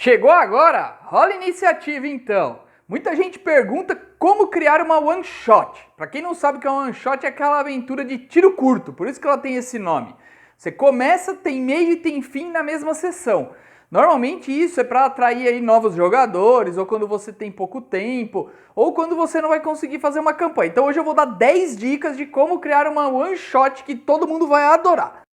Chegou agora? Rola iniciativa então. Muita gente pergunta como criar uma one shot. Para quem não sabe o que é uma one shot, é aquela aventura de tiro curto, por isso que ela tem esse nome. Você começa, tem meio e tem fim na mesma sessão. Normalmente isso é para atrair aí novos jogadores, ou quando você tem pouco tempo, ou quando você não vai conseguir fazer uma campanha. Então hoje eu vou dar 10 dicas de como criar uma one shot que todo mundo vai adorar.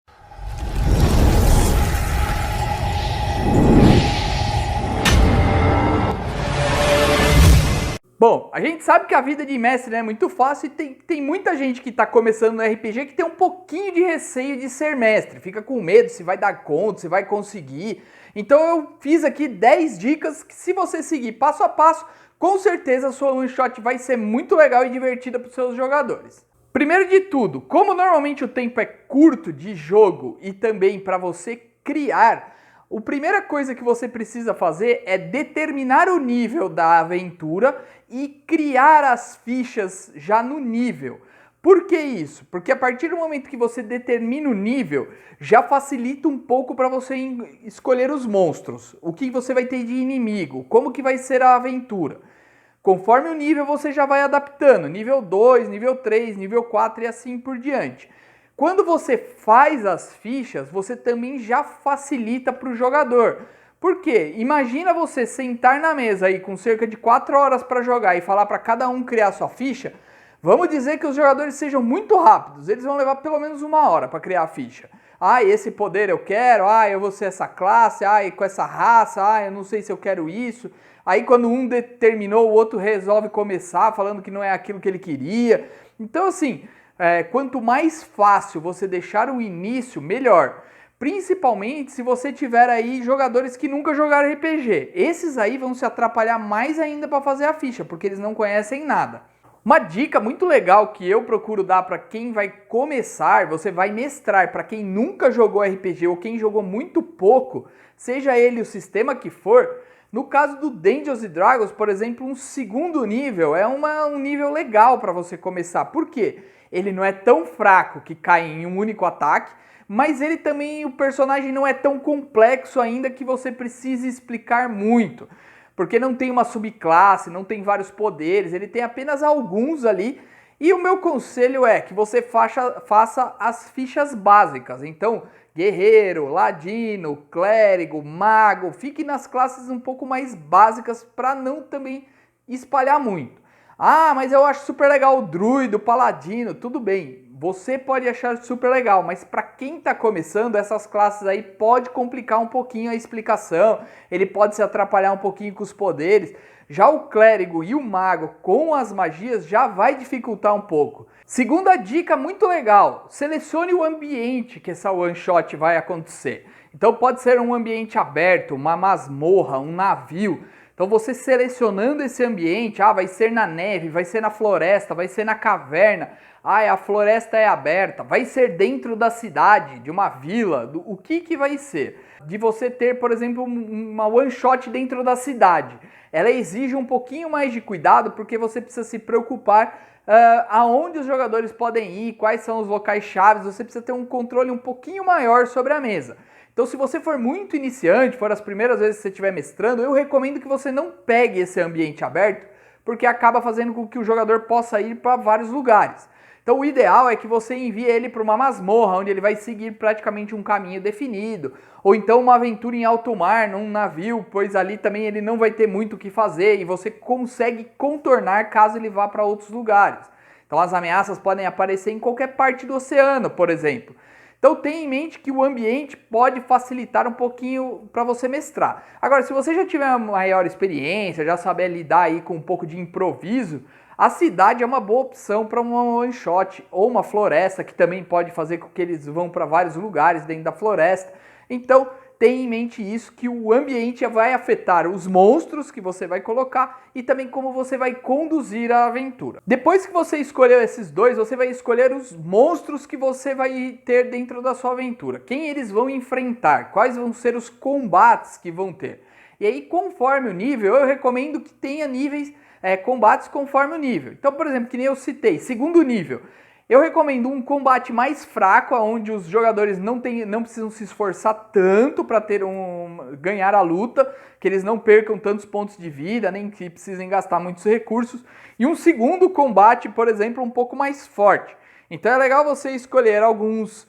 Bom, a gente sabe que a vida de mestre não é muito fácil e tem muita gente que está começando no RPG que tem um pouquinho de receio de ser mestre, fica com medo se vai dar conta, se vai conseguir. Então eu fiz aqui 10 dicas que, se você seguir passo a passo, com certeza a sua one shot vai ser muito legal e divertida para os seus jogadores. Primeiro de tudo, como normalmente o tempo é curto de jogo e também para você criar, a primeira coisa que você precisa fazer é determinar o nível da aventura e criar as fichas já no nível. Por que isso? Porque a partir do momento que você determina o nível, já facilita um pouco para você escolher os monstros, o que você vai ter de inimigo, como que vai ser a aventura. Conforme o nível você já vai adaptando, nível 2, nível 3, nível 4 e assim por diante. Quando você faz as fichas, você também já facilita para o jogador. Por quê? Imagina você sentar na mesa aí com cerca de 4 horas para jogar e falar para cada um criar sua ficha. Vamos dizer que os jogadores sejam muito rápidos, eles vão levar pelo menos 1 hora para criar a ficha. Ah, esse poder eu quero, eu vou ser essa classe, com essa raça, eu não sei se eu quero isso. Aí quando um determinou, o outro resolve começar falando que não é aquilo que ele queria. Então assim, quanto mais fácil você deixar o início, melhor. Principalmente se você tiver aí jogadores que nunca jogaram RPG. Esses aí vão se atrapalhar mais ainda para fazer a ficha, porque eles não conhecem nada. Uma dica muito legal que eu procuro dar para quem vai começar, você vai mestrar, para quem nunca jogou RPG ou quem jogou muito pouco, seja ele o sistema que for. No caso do Dungeons & Dragons, por exemplo, um segundo nível é um nível legal para você começar. Por quê? Ele não é tão fraco que cai em um único ataque, mas ele também, o personagem não é tão complexo ainda que você precise explicar muito. Porque não tem uma subclasse, não tem vários poderes, ele tem apenas alguns ali. E o meu conselho é que você faça as fichas básicas. Então, guerreiro, ladino, clérigo, mago, fique nas classes um pouco mais básicas para não também espalhar muito. Mas eu acho super legal o druido, o paladino, tudo bem. Você pode achar super legal, mas para quem está começando, essas classes aí pode complicar um pouquinho a explicação, ele pode se atrapalhar um pouquinho com os poderes. Já o clérigo e o mago com as magias já vai dificultar um pouco. Segunda dica muito legal, selecione o ambiente que essa one shot vai acontecer. Então pode ser um ambiente aberto, uma masmorra, um navio. Então você selecionando esse ambiente, vai ser na neve, vai ser na floresta, vai ser na caverna, a floresta é aberta, vai ser dentro da cidade, de uma vila, o que vai ser? De você ter, por exemplo, uma one shot dentro da cidade. Ela exige um pouquinho mais de cuidado porque você precisa se preocupar aonde os jogadores podem ir, quais são os locais chaves, você precisa ter um controle um pouquinho maior sobre a mesa. Então se você for muito iniciante, for as primeiras vezes que você estiver mestrando, eu recomendo que você não pegue esse ambiente aberto, porque acaba fazendo com que o jogador possa ir para vários lugares. Então o ideal é que você envie ele para uma masmorra, onde ele vai seguir praticamente um caminho definido, ou então uma aventura em alto mar, num navio, pois ali também ele não vai ter muito o que fazer e você consegue contornar caso ele vá para outros lugares. Então as ameaças podem aparecer em qualquer parte do oceano, por exemplo. Então tenha em mente que o ambiente pode facilitar um pouquinho para você mestrar. Agora, se você já tiver uma maior experiência, já saber lidar aí com um pouco de improviso, a cidade é uma boa opção para uma one shot, ou uma floresta, que também pode fazer com que eles vão para vários lugares dentro da floresta. Então tenha em mente isso, que o ambiente vai afetar os monstros que você vai colocar e também como você vai conduzir a aventura. Depois que você escolheu esses dois, você vai escolher os monstros que você vai ter dentro da sua aventura. Quem eles vão enfrentar, quais vão ser os combates que vão ter. E aí, conforme o nível, eu recomendo que tenha níveis, combates conforme o nível. Então, por exemplo, que nem eu citei, segundo nível. Eu recomendo um combate mais fraco, onde os jogadores não precisam se esforçar tanto para ganhar a luta, que eles não percam tantos pontos de vida, nem que precisem gastar muitos recursos. E um segundo combate, por exemplo, um pouco mais forte. Então é legal você escolher alguns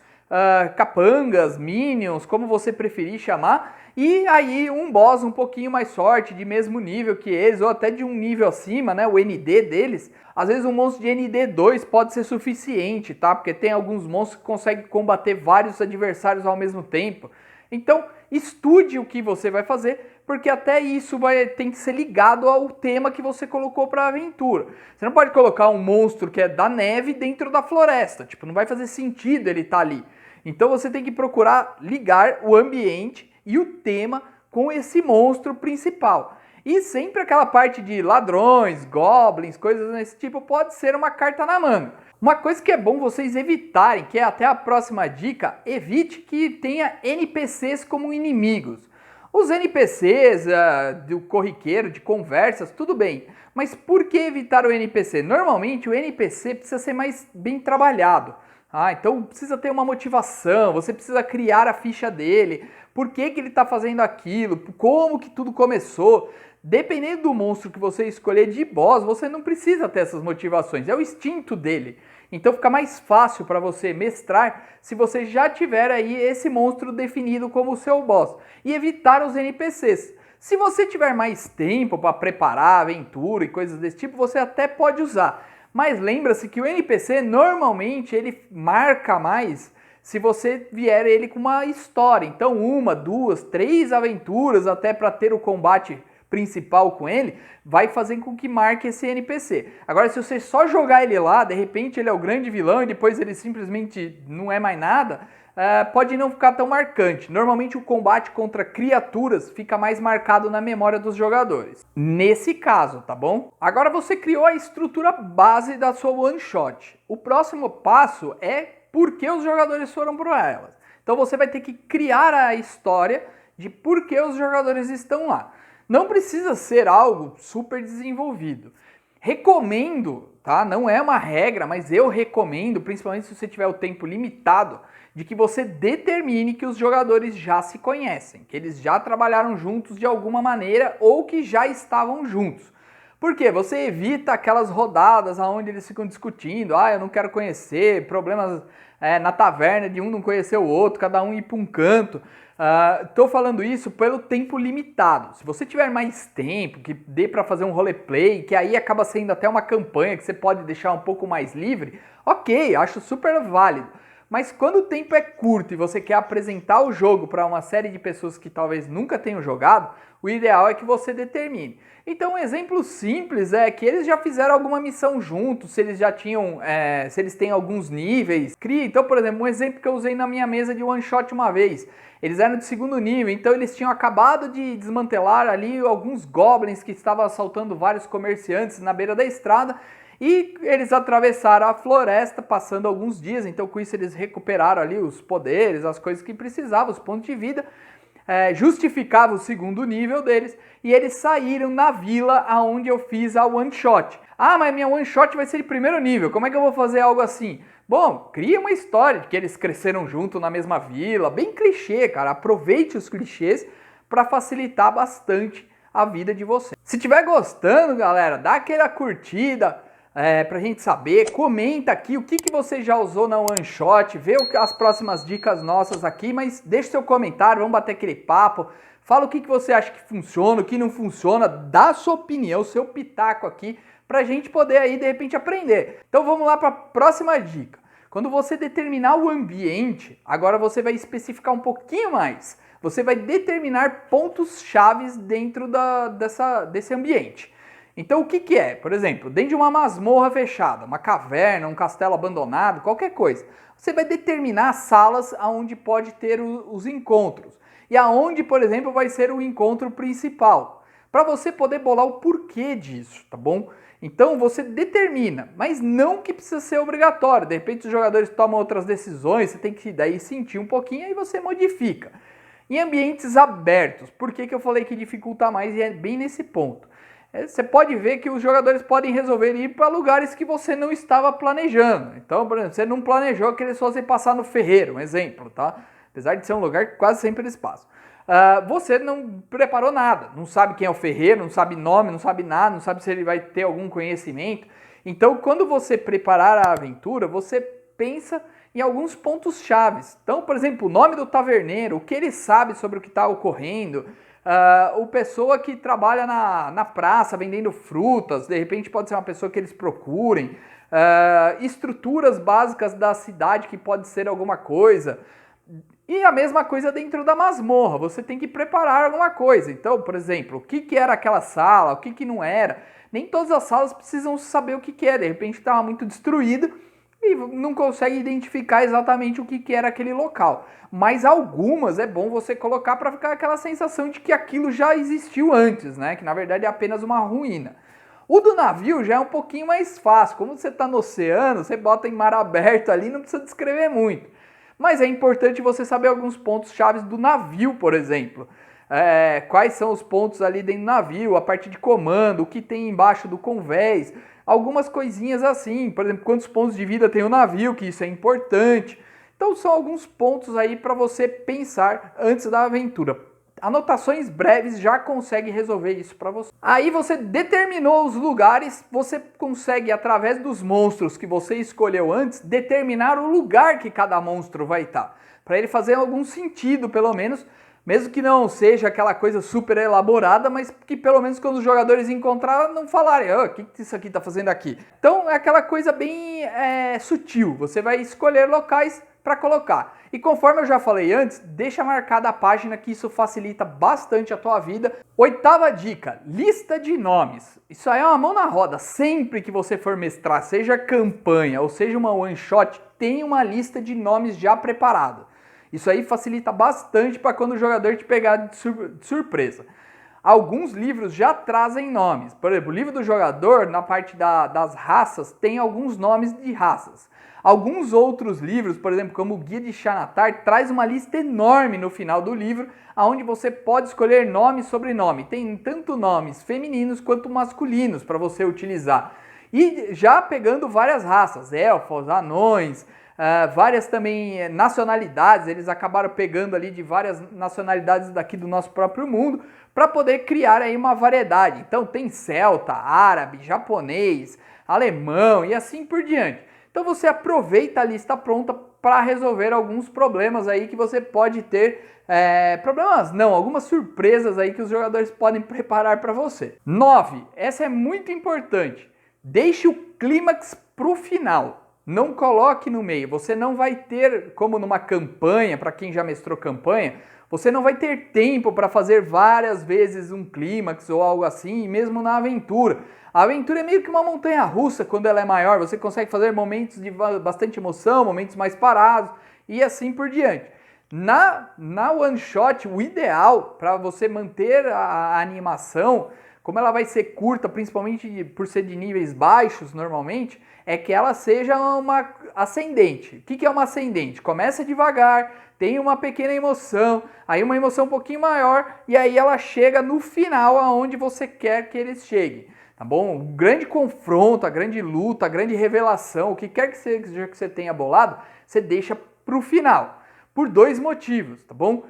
capangas, minions, como você preferir chamar, e aí um boss um pouquinho mais forte, de mesmo nível que eles, ou até de um nível acima, né, o ND deles. Às vezes um monstro de ND 2 pode ser suficiente, tá? Porque tem alguns monstros que conseguem combater vários adversários ao mesmo tempo. Então, estude o que você vai fazer, porque até isso tem que ser ligado ao tema que você colocou para a aventura. Você não pode colocar um monstro que é da neve dentro da floresta, tipo, não vai fazer sentido ele estar ali. Então você tem que procurar ligar o ambiente e o tema com esse monstro principal. E sempre aquela parte de ladrões, goblins, coisas desse tipo, pode ser uma carta na manga. Uma coisa que é bom vocês evitarem, que é até a próxima dica, evite que tenha NPCs como inimigos. Os NPCs do corriqueiro, de conversas, tudo bem. Mas por que evitar o NPC? Normalmente o NPC precisa ser mais bem trabalhado. Então precisa ter uma motivação, você precisa criar a ficha dele, por que ele está fazendo aquilo, como que tudo começou. Dependendo do monstro que você escolher de boss, você não precisa ter essas motivações, é o instinto dele. Então fica mais fácil para você mestrar se você já tiver aí esse monstro definido como o seu boss e evitar os NPCs. Se você tiver mais tempo para preparar a aventura e coisas desse tipo, você até pode usar. Mas lembra-se que o NPC normalmente ele marca mais se você vier ele com uma história. Então 1, 2, 3 aventuras até para ter o combate principal com ele, vai fazer com que marque esse NPC. Agora, se você só jogar ele lá, de repente ele é o grande vilão e depois ele simplesmente não é mais nada, pode não ficar tão marcante. Normalmente o combate contra criaturas fica mais marcado na memória dos jogadores. Nesse caso, tá bom? Agora você criou a estrutura base da sua one shot. O próximo passo é por que os jogadores foram para elas. Então você vai ter que criar a história de por que os jogadores estão lá. Não precisa ser algo super desenvolvido. Recomendo, tá? Não é uma regra, mas eu recomendo, principalmente se você tiver o tempo limitado, de que você determine que os jogadores já se conhecem, que eles já trabalharam juntos de alguma maneira ou que já estavam juntos. Por quê? Você evita aquelas rodadas onde eles ficam discutindo, eu não quero conhecer, problemas na taverna de um não conhecer o outro, cada um ir para um canto. Estou falando isso pelo tempo limitado. Se você tiver mais tempo, que dê para fazer um roleplay, que aí acaba sendo até uma campanha que você pode deixar um pouco mais livre, ok, acho super válido. Mas quando o tempo é curto e você quer apresentar o jogo para uma série de pessoas que talvez nunca tenham jogado, o ideal é que você determine. Então um exemplo simples é que eles já fizeram alguma missão juntos, se eles já tinham, se eles têm alguns níveis. Então, por exemplo, um exemplo que eu usei na minha mesa de one shot uma vez. Eles eram de segundo nível, então eles tinham acabado de desmantelar ali alguns goblins que estavam assaltando vários comerciantes na beira da estrada. E eles atravessaram a floresta passando alguns dias, então com isso eles recuperaram ali os poderes, as coisas que precisavam, os pontos de vida, justificava o segundo nível deles, e eles saíram na vila aonde eu fiz a one shot. Mas minha one shot vai ser de primeiro nível, como é que eu vou fazer algo assim? Bom, cria uma história de que eles cresceram junto na mesma vila, bem clichê, cara, aproveite os clichês para facilitar bastante a vida de você. Se estiver gostando, galera, dá aquela curtida, pra gente saber, comenta aqui o que você já usou na one shot, vê as próximas dicas nossas aqui, mas deixa seu comentário, vamos bater aquele papo, fala o que você acha que funciona, o que não funciona, dá a sua opinião, o seu pitaco aqui, pra gente poder aí de repente aprender. Então vamos lá para a próxima dica. Quando você determinar o ambiente, agora você vai especificar um pouquinho mais, você vai determinar pontos chaves dentro desse ambiente. Então o que é? Por exemplo, dentro de uma masmorra fechada, uma caverna, um castelo abandonado, qualquer coisa, você vai determinar salas onde pode ter os encontros e aonde, por exemplo, vai ser o encontro principal, para você poder bolar o porquê disso, tá bom? Então você determina, mas não que precisa ser obrigatório, de repente os jogadores tomam outras decisões, você tem que daí sentir um pouquinho e você modifica. Em ambientes abertos, por que eu falei que dificulta mais e é bem nesse ponto? você pode ver que os jogadores podem resolver ir para lugares que você não estava planejando. Então, por exemplo, você não planejou que eles fossem passar no ferreiro, um exemplo, tá? Apesar de ser um lugar que quase sempre eles passam. Você não preparou nada, não sabe quem é o ferreiro, não sabe nome, não sabe nada, não sabe se ele vai ter algum conhecimento. Então, quando você preparar a aventura, você pensa em alguns pontos chaves. Então, por exemplo, o nome do taverneiro, o que ele sabe sobre o que está ocorrendo, o pessoa que trabalha na praça vendendo frutas, de repente pode ser uma pessoa que eles procurem, estruturas básicas da cidade que pode ser alguma coisa. E a mesma coisa dentro da masmorra, você tem que preparar alguma coisa. Então, por exemplo, o que era aquela sala, o que não era. Nem todas as salas precisam saber o que é, de repente estava muito destruído e não consegue identificar exatamente o que era aquele local. Mas algumas é bom você colocar para ficar aquela sensação de que aquilo já existiu antes, né? Que na verdade é apenas uma ruína. O do navio já é um pouquinho mais fácil. Como você está no oceano, você bota em mar aberto ali, não precisa descrever muito. Mas é importante você saber alguns pontos chaves do navio, por exemplo. Quais são os pontos ali dentro do navio, a parte de comando, o que tem embaixo do convés, algumas coisinhas assim. Por exemplo, quantos pontos de vida tem o navio, que isso é importante. Então são alguns pontos aí para você pensar antes da aventura. Anotações breves já consegue resolver isso para você. Aí você determinou os lugares, você consegue, através dos monstros que você escolheu antes, determinar o lugar que cada monstro vai estar. Para ele fazer algum sentido, pelo menos, mesmo que não seja aquela coisa super elaborada, mas que pelo menos quando os jogadores encontrarem, não falarem, o que isso aqui está fazendo aqui? Então é aquela coisa bem sutil, você vai escolher locais para colocar. E conforme eu já falei antes, deixa marcada a página que isso facilita bastante a tua vida. 8ª dica, lista de nomes. Isso aí é uma mão na roda. Sempre que você for mestrar, seja campanha ou seja uma one shot, tem uma lista de nomes já preparada. Isso aí facilita bastante para quando o jogador te pegar de surpresa. Alguns livros já trazem nomes. Por exemplo, o livro do jogador, na parte das raças, tem alguns nomes de raças. Alguns outros livros, por exemplo, como o Guia de Xanatar, traz uma lista enorme no final do livro, onde você pode escolher nome e sobrenome. Tem tanto nomes femininos quanto masculinos para você utilizar. E já pegando várias raças, elfos, anões, várias também nacionalidades, eles acabaram pegando ali de várias nacionalidades daqui do nosso próprio mundo, para poder criar aí uma variedade. Então tem celta, árabe, japonês, alemão e assim por diante. Então você aproveita a lista pronta para resolver alguns problemas aí que você pode ter, problemas não, algumas surpresas aí que os jogadores podem preparar para você. 9, essa é muito importante, deixe o clímax para o final. Não coloque no meio, você não vai ter, como numa campanha, para quem já mestrou campanha, você não vai ter tempo para fazer várias vezes um clímax ou algo assim, mesmo na aventura. A aventura é meio que uma montanha-russa quando ela é maior, você consegue fazer momentos de bastante emoção, momentos mais parados e assim por diante. Na one shot, o ideal para você manter a animação, como ela vai ser curta, principalmente por ser de níveis baixos normalmente, é que ela seja uma ascendente. O que é uma ascendente? Começa devagar, tem uma pequena emoção, aí uma emoção um pouquinho maior, e aí ela chega no final aonde você quer que eles cheguem. Tá bom? O grande confronto, a grande luta, a grande revelação, o que quer que seja que você tenha bolado, você deixa pro final. Por 2 motivos, tá bom?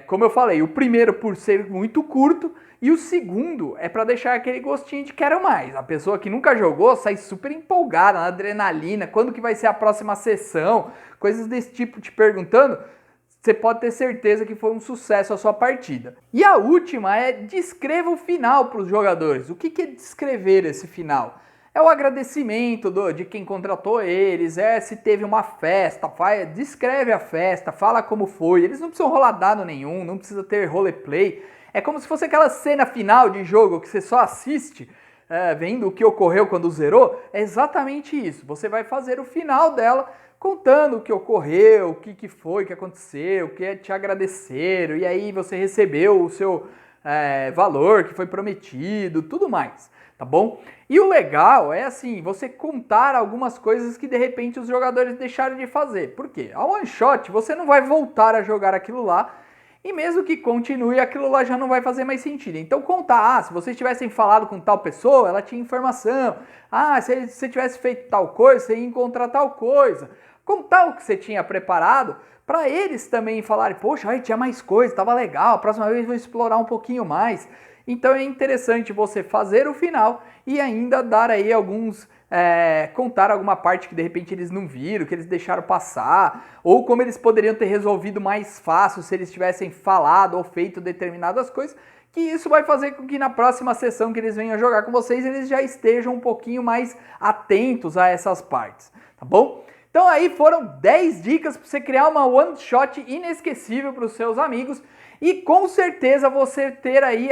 Como eu falei, o primeiro por ser muito curto e o segundo é para deixar aquele gostinho de quero mais. A pessoa que nunca jogou sai super empolgada, na adrenalina, quando que vai ser a próxima sessão, coisas desse tipo te perguntando. Você pode ter certeza que foi um sucesso a sua partida. E a última é descreva o final para os jogadores. O que é descrever esse final? É o agradecimento de quem contratou eles, se teve uma festa, descreve a festa, fala como foi. Eles não precisam rolar dado nenhum, não precisa ter roleplay. É como se fosse aquela cena final de jogo que você só assiste, vendo o que ocorreu quando zerou. É exatamente isso. Você vai fazer o final dela contando o que ocorreu, o que foi, o que aconteceu, o que te agradeceram, e aí você recebeu o seu valor que foi prometido, tudo mais, tá bom? E o legal é assim, você contar algumas coisas que de repente os jogadores deixaram de fazer. Por quê? A one shot você não vai voltar a jogar aquilo lá, E mesmo que continue, aquilo lá já não vai fazer mais sentido. Então contar, se vocês tivessem falado com tal pessoa, ela tinha informação. Se você tivesse feito tal coisa, você ia encontrar tal coisa. Contar o que você tinha preparado, para eles também falarem, poxa, aí tinha mais coisa, tava legal, a próxima vez eu vou explorar um pouquinho mais. Então é interessante você fazer o final e ainda dar aí alguns, contar alguma parte que de repente eles não viram, que eles deixaram passar, ou como eles poderiam ter resolvido mais fácil se eles tivessem falado ou feito determinadas coisas, que isso vai fazer com que na próxima sessão que eles venham jogar com vocês, eles já estejam um pouquinho mais atentos a essas partes, tá bom? Então aí foram 10 dicas para você criar uma one shot inesquecível para os seus amigos e com certeza você ter aí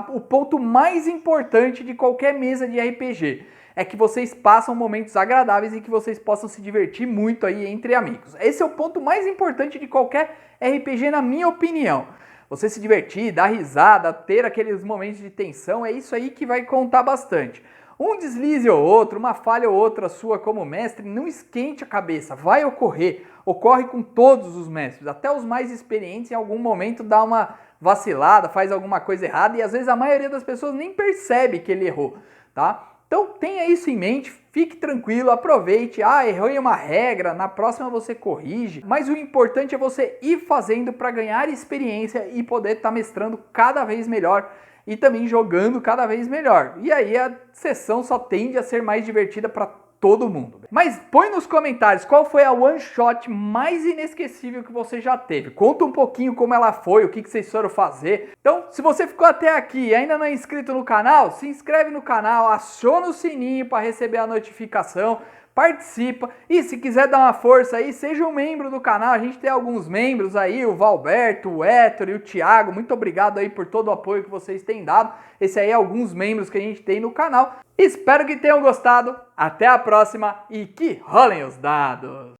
o ponto mais importante de qualquer mesa de RPG. É que vocês passam momentos agradáveis e que vocês possam se divertir muito aí entre amigos. Esse é o ponto mais importante de qualquer RPG, na minha opinião. Você se divertir, dar risada, ter aqueles momentos de tensão, é isso aí que vai contar bastante. Um deslize ou outro, uma falha ou outra sua como mestre, não esquente a cabeça, vai ocorrer. Ocorre com todos os mestres, até os mais experientes em algum momento dá uma vacilada, faz alguma coisa errada e às vezes a maioria das pessoas nem percebe que ele errou, tá? Então tenha isso em mente, fique tranquilo, aproveite, errei uma regra, na próxima você corrige, mas o importante é você ir fazendo para ganhar experiência e poder estar mestrando cada vez melhor e também jogando cada vez melhor. E aí a sessão só tende a ser mais divertida para todo mundo. Mas põe nos comentários qual foi a one shot mais inesquecível que você já teve. Conta um pouquinho como ela foi, o que vocês foram fazer. Então, se você ficou até aqui e ainda não é inscrito no canal, se inscreve no canal, aciona o sininho para receber a notificação. Participa e se quiser dar uma força aí, seja um membro do canal, a gente tem alguns membros aí, o Valberto, o Héctor e o Thiago, muito obrigado aí por todo o apoio que vocês têm dado, esse aí é alguns membros que a gente tem no canal, espero que tenham gostado, até a próxima e que rolem os dados!